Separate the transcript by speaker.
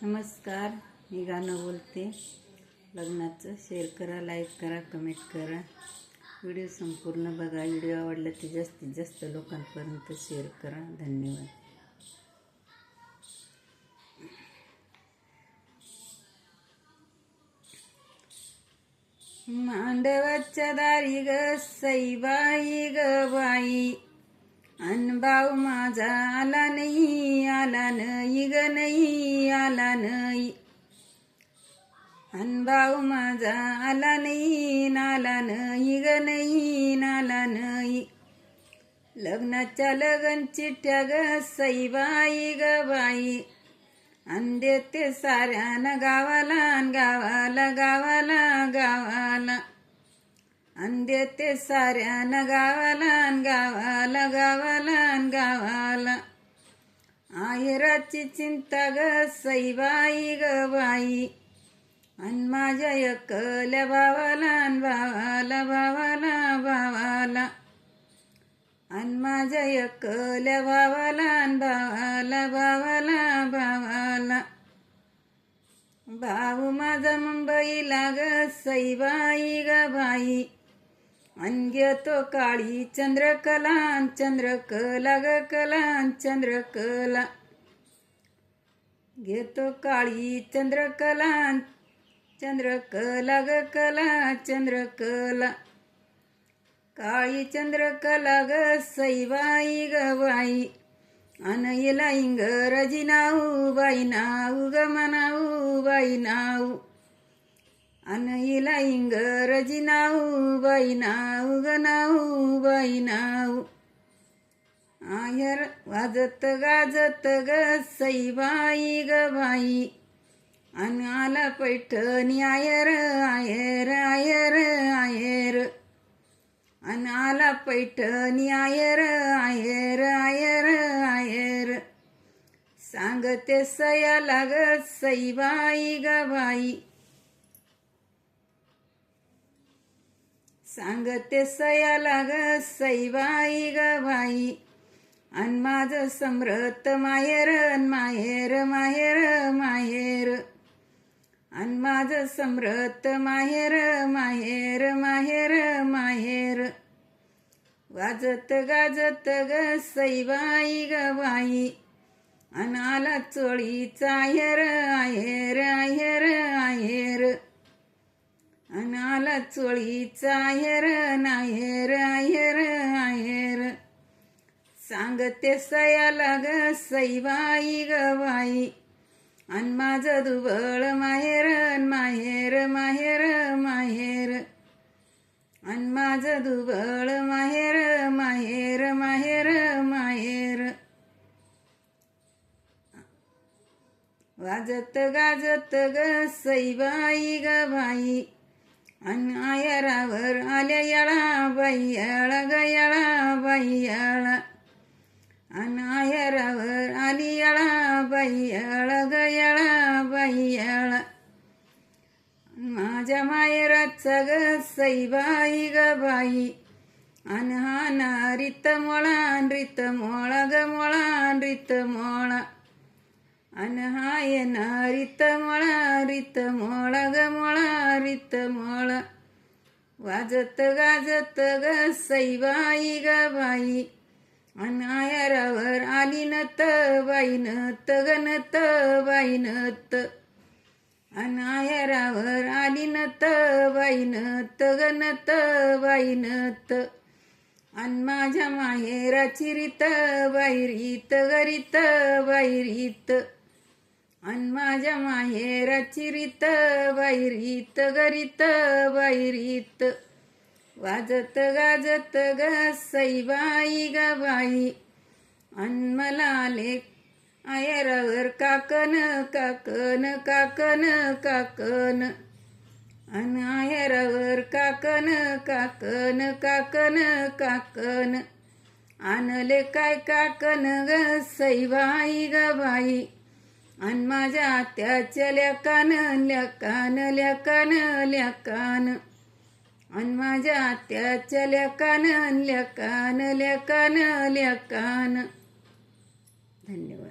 Speaker 1: नमस्कार, मी गाणं बोलते. लग्नाचं शेअर करा, लाईक करा, कमेंट करा. व्हिडिओ संपूर्ण बघा. व्हिडिओ आवडला तर जास्तीत जास्त लोकांपर्यंत शेअर करा. धन्यवाद. मांडवाच्या दारी ग सईबाई ग बाई, अन भाऊ माझा आला नाही, आला नाही ग नाही, आला नाही. अन भाऊ माझा आला नाही, नाला नाही ग नाही, नाला नाही. लग्नाच्या लगन चिठ्ठ्या ग सईबाई ग बाई, अन देते साऱ्यानं गावाला, गावाला गावाला गावाला. अन देते साऱ्यानं गावाला, गावाला गावाला गावाला. आहेराची चिंता ग सईबाई ग बाई, अन माझ्या एकल्या भावाला, भावाला भावाला भावाला. अन माझ्या एकल्या भावाला, भावाला भावाला भावाला. भाऊ माझा मुंबईला ग सईबाई ग बाई, अन घेतो काळी चंद्रकला, चंद्रकला ग कला, चंद्रकला. घेतो काळी चंद्रकला, चंद्रकला ग कला, चंद्रकला. काळी चंद्रकला ग सईबाई ग बाई, अन हिला इंग्रजी नाऊ बाई नाऊ ग म्हणाऊ बाई नाऊ. अन हिला इंग्रजी नाऊ बाई नाऊ ग नाऊ बाई नाऊ. आहेर वाजत गाजत ग सईबाई ग बाई, अन आला पैठणी आयर आयर आयर आयर. अन आला पैठणी आयर आयर आयर आयर. सांगते सयाला ग सईबाई ग बाई, सांगते सयाला ग सईबाई ग बाई. अन माझं समृत माहेर माहेर माहेर माहेर. अन माझं समृत माहेर माहेर माहेर माहेर. वाजत गाजत ग सईबाई ग बाई, अन आला चोळीचा आहेर आहेर आहेर आहेर. अन आला चोळीचा आहेर नाहेर आहेर आहेर. सांगते सयाला ग सईबाई ग बाई, अन माझं दुबळ माहेर माहेर माहेर माहेर. अन माझं दुबळ माहेर माहेर माहेर माहेर. वाजत गाजत ग सईबाई ग बाई, अन आयरावर आल्या येळा बाई येळा ग येळा बाई येळा. अन आहेरावर आली येळा बाई येळा ग येळा बाई येळा. माझ्या माहेराचा ग सईबाई ग बाई, अन हा ना रीत मोळा रीत मोळा ग मोळा रीत मोळा. अन हा ये ना रीत मोळा ग मोळा रीत मोळा. वाजत गाजत ग सईबाई ग बाई, अन आयरावर आली नत बाई नत ग नत बाई नत. अन आयरावर आली नत बाई नत ग नत बाई नत. अन माझ्या माहेराची रीत बाई रीत ग रीत बाई रीत. अन माझ्या माहेराची रीत बाई रीत ग रीत बाई रीत. वाजत गाजत ग सईबाई ग बाई, अन मला आले आयरावर काकन काकन काकन काकन. अन आयरावर काकन काकन काकन काकन. आणले काय काकन ग सईबाई ग बाई, अन माझ्या आत्याच्या लेकान लेकान लेकान लेकान. अन माझ्या आत्याच्या लेकान लेकान लेकान लेकान. धन्यवाद.